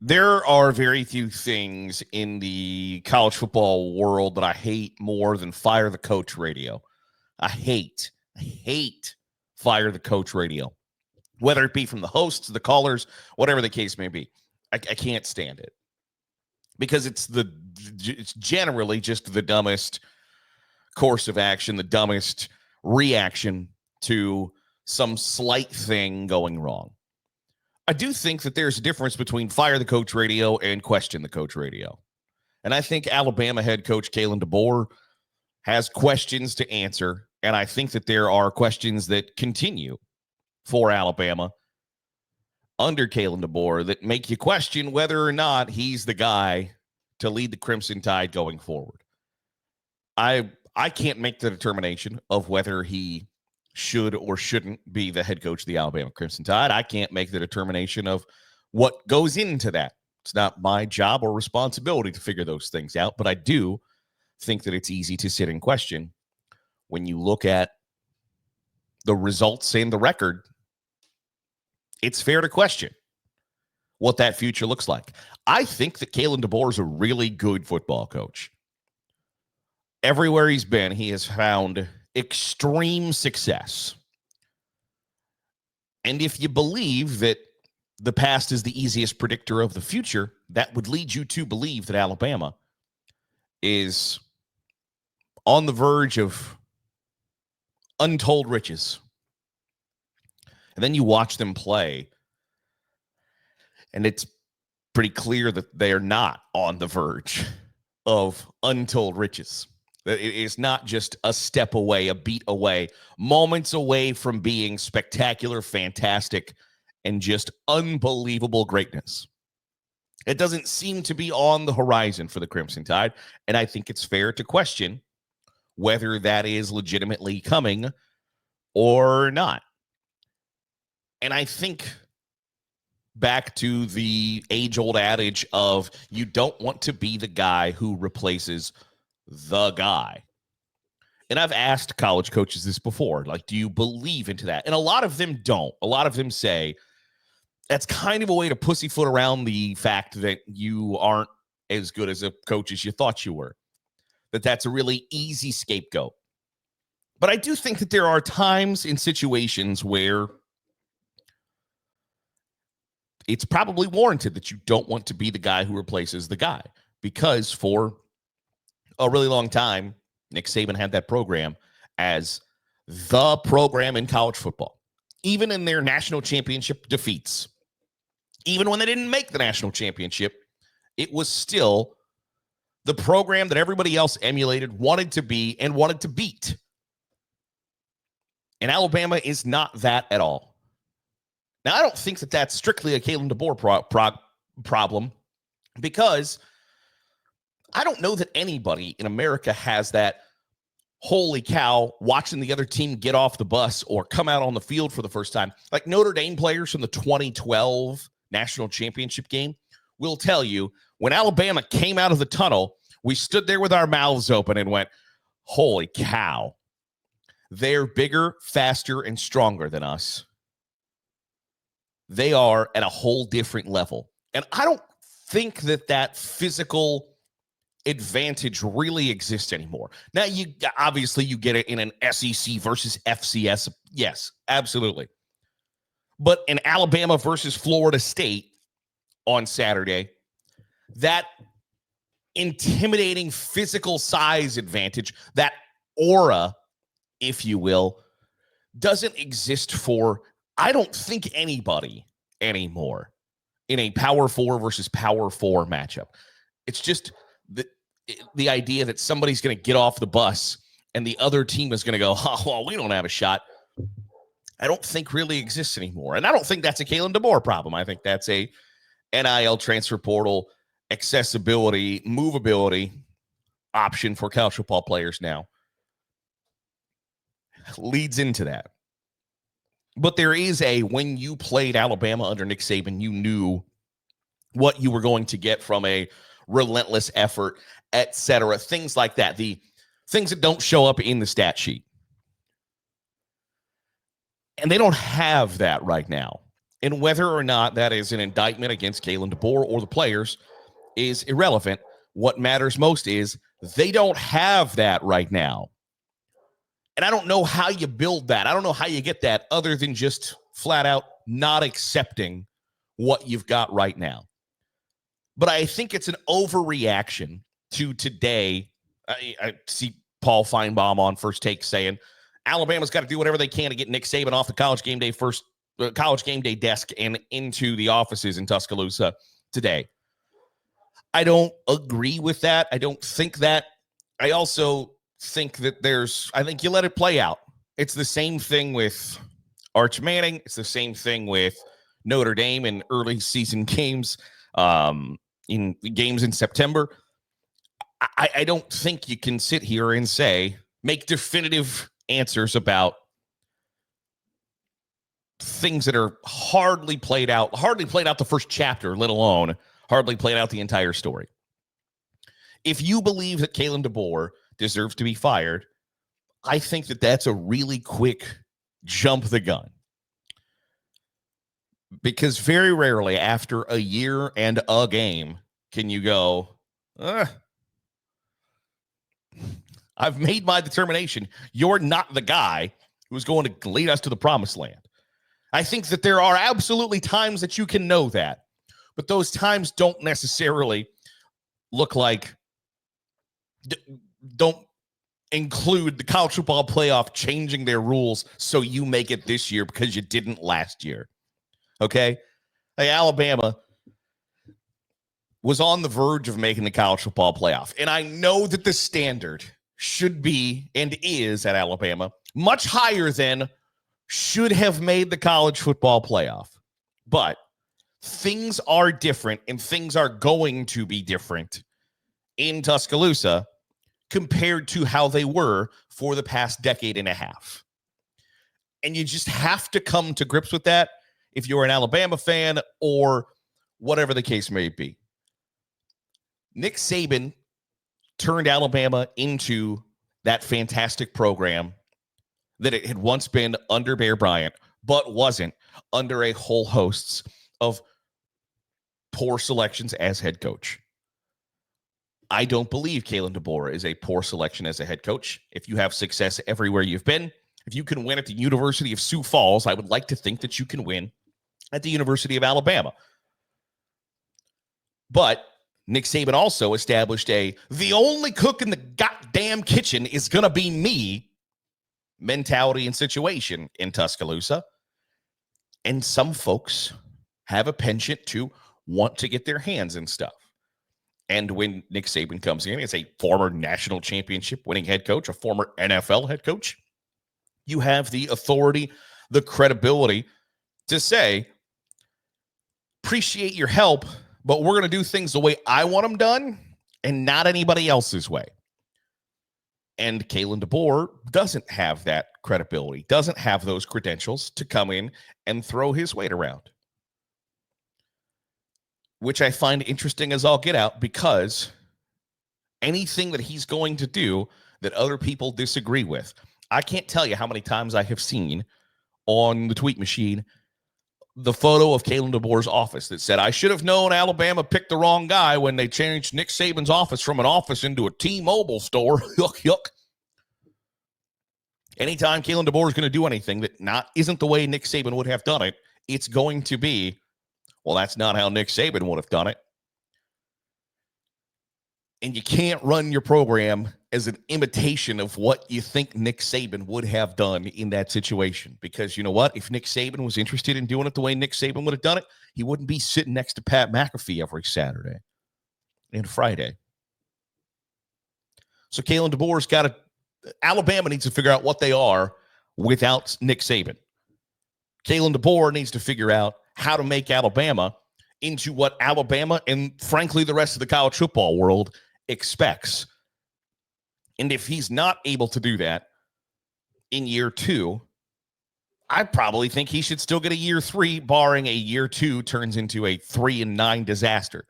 There are very few things in the college football world that I hate more than fire the coach radio. I hate fire the coach radio, whether it be from the hosts, the callers, whatever the case may be. I can't stand it because it's generally just the dumbest course of action, the dumbest reaction to some slight thing going wrong. I do think that there's a difference between fire the coach radio and question the coach radio. And I think Alabama head coach Kalen DeBoer has questions to answer. And I think that there are questions that continue for Alabama under Kalen DeBoer that make you question whether or not he's the guy to lead the Crimson Tide going forward. I can't make the determination of whether he should or shouldn't be the head coach of the Alabama Crimson Tide. I can't make the determination of what goes into that. It's not my job or responsibility to figure those things out, but I do think that it's easy to sit and question when you look at the results and the record. It's fair to question what that future looks like. I think that Kalen DeBoer is a really good football coach. Everywhere he's been, he has found extreme success. And if you believe that the past is the easiest predictor of the future, that would lead you to believe that Alabama is on the verge of untold riches. And then you watch them play, and it's pretty clear that they are not on the verge of untold riches. It is not just a step away, a beat away, moments away from being spectacular, fantastic, and just unbelievable greatness. It doesn't seem to be on the horizon for the Crimson Tide, and I think it's fair to question whether that is legitimately coming or not. And I think back to the age-old adage of you don't want to be the guy who replaces the guy. And I've asked college coaches this before, like, do you believe into that? And a lot of them don't. A lot of them say that's kind of a way to pussyfoot around the fact that you aren't as good as a coach as you thought you were, that's a really easy scapegoat. But I do think that there are times in situations where it's probably warranted that you don't want to be the guy who replaces the guy, because for a really long time, Nick Saban had that program as the program in college football. Even in their national championship defeats, even when they didn't make the national championship, it was still the program that everybody else emulated, wanted to be, and wanted to beat. And Alabama is not that at all. Now, I don't think that that's strictly a Kalen DeBoer problem, because I don't know that anybody in America has that holy cow watching the other team get off the bus or come out on the field for the first time. Like Notre Dame players from the 2012 national championship game will tell you, when Alabama came out of the tunnel, we stood there with our mouths open and went, holy cow, they're bigger, faster, and stronger than us. They are at a whole different level. And I don't think that physical advantage really exists anymore. Now, you obviously you get it in an SEC versus FCS. Yes, absolutely. But in Alabama versus Florida State on Saturday, that intimidating physical size advantage, that aura, if you will, doesn't exist for, I don't think, anybody anymore in a Power 4 versus Power 4 matchup. It's just the idea that somebody's going to get off the bus and the other team is going to go, oh, well, we don't have a shot. I don't think really exists anymore. And I don't think that's a Kalen DeBoer problem. I think that's a NIL transfer portal accessibility, movability option for college football players now. Leads into that. But there is when you played Alabama under Nick Saban, you knew what you were going to get from a relentless effort, etc. Things like that. The things that don't show up in the stat sheet. And they don't have that right now. And whether or not that is an indictment against Kalen DeBoer or the players is irrelevant. What matters most is they don't have that right now. And I don't know how you build that. I don't know how you get that other than just flat out not accepting what you've got right now. But I think it's an overreaction to today. I see Paul Feinbaum on First Take saying Alabama's got to do whatever they can to get Nick Saban off the college game day desk and into the offices in Tuscaloosa today. I don't agree with that. I don't think that. I also think that I think you let it play out. It's the same thing with Arch Manning. It's the same thing with Notre Dame in early season games, in games in September. I don't think you can sit here and make definitive answers about things that are hardly played out the first chapter, let alone hardly played out the entire story. If you believe that Kalen DeBoer deserves to be fired, I think that that's a really quick jump the gun. Because very rarely after a year and a game can you go, I've made my determination. You're not the guy who's going to lead us to the promised land. I think that there are absolutely times that you can know that, but those times don't necessarily look like, don't include the college football playoff changing their rules so you make it this year because you didn't last year. Okay? Hey, Alabama was on the verge of making the college football playoff, and I know that the standard should be and is at Alabama much higher than should have made the college football playoff. But things are different, and things are going to be different in Tuscaloosa compared to how they were for the past decade and a half. And you just have to come to grips with that if you're an Alabama fan or whatever the case may be. Nick Saban turned Alabama into that fantastic program that it had once been under Bear Bryant, but wasn't under a whole host of poor selections as head coach. I don't believe Kalen DeBoer is a poor selection as a head coach. If you have success everywhere you've been, if you can win at the University of Sioux Falls, I would like to think that you can win at the University of Alabama. But Nick Saban also established the only cook in the goddamn kitchen is going to be me mentality and situation in Tuscaloosa. And some folks have a penchant to want to get their hands in stuff. And when Nick Saban comes in as a former national championship winning head coach, a former NFL head coach, you have the authority, the credibility to say, appreciate your help, but we're going to do things the way I want them done and not anybody else's way. And Kalen DeBoer doesn't have that credibility, doesn't have those credentials to come in and throw his weight around, which I find interesting as all get out, because anything that he's going to do that other people disagree with, I can't tell you how many times I have seen on the tweet machine the photo of Kalen DeBoer's office that said, I should have known Alabama picked the wrong guy when they changed Nick Saban's office from an office into a T-Mobile store. Yuck, yuck. Anytime Kalen DeBoer is going to do anything that isn't the way Nick Saban would have done it, it's going to be, well, that's not how Nick Saban would have done it. And you can't run your program as an imitation of what you think Nick Saban would have done in that situation. Because you know what? If Nick Saban was interested in doing it the way Nick Saban would have done it, he wouldn't be sitting next to Pat McAfee every Saturday and Friday. So Kalen DeBoer's Alabama needs to figure out what they are without Nick Saban. Kalen DeBoer needs to figure out how to make Alabama into what Alabama and, frankly, the rest of the college football world expects. And if he's not able to do that in year 2, I probably think he should still get a year 3, barring a year 2 turns into a 3-9 disaster.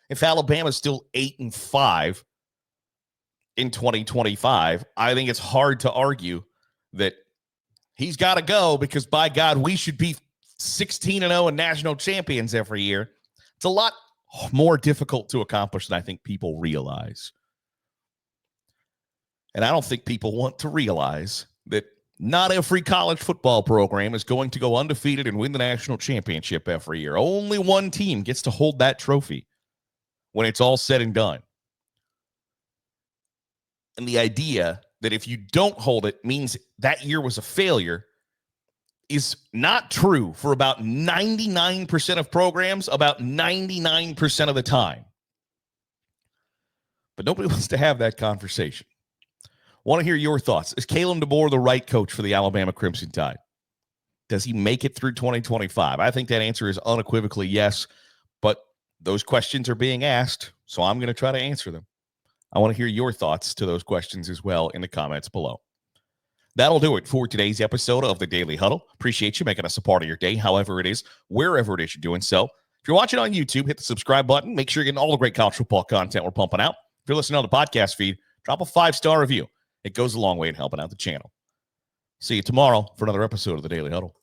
If Alabama's still 8-5 in 2025, I think it's hard to argue that he's got to go, because by God, we should be 16-0 and national champions every year. It's a lot more difficult to accomplish than I think people realize. And I don't think people want to realize that not every college football program is going to go undefeated and win the national championship every year. Only one team gets to hold that trophy when it's all said and done. And the idea that if you don't hold it means that year was a failure is not true for about 99% of programs, about 99% of the time. But nobody wants to have that conversation. Want to hear your thoughts. Is Kalen DeBoer the right coach for the Alabama Crimson Tide? Does he make it through 2025? I think that answer is unequivocally yes, but those questions are being asked, so I'm going to try to answer them. I want to hear your thoughts to those questions as well in the comments below. That'll do it for today's episode of the Daily Huddle. Appreciate you making us a part of your day, however it is, wherever it is you're doing so. If you're watching on YouTube, hit the subscribe button. Make sure you're getting all the great college football content we're pumping out. If you're listening on the podcast feed, drop a 5-star review. It goes a long way in helping out the channel. See you tomorrow for another episode of the Daily Huddle.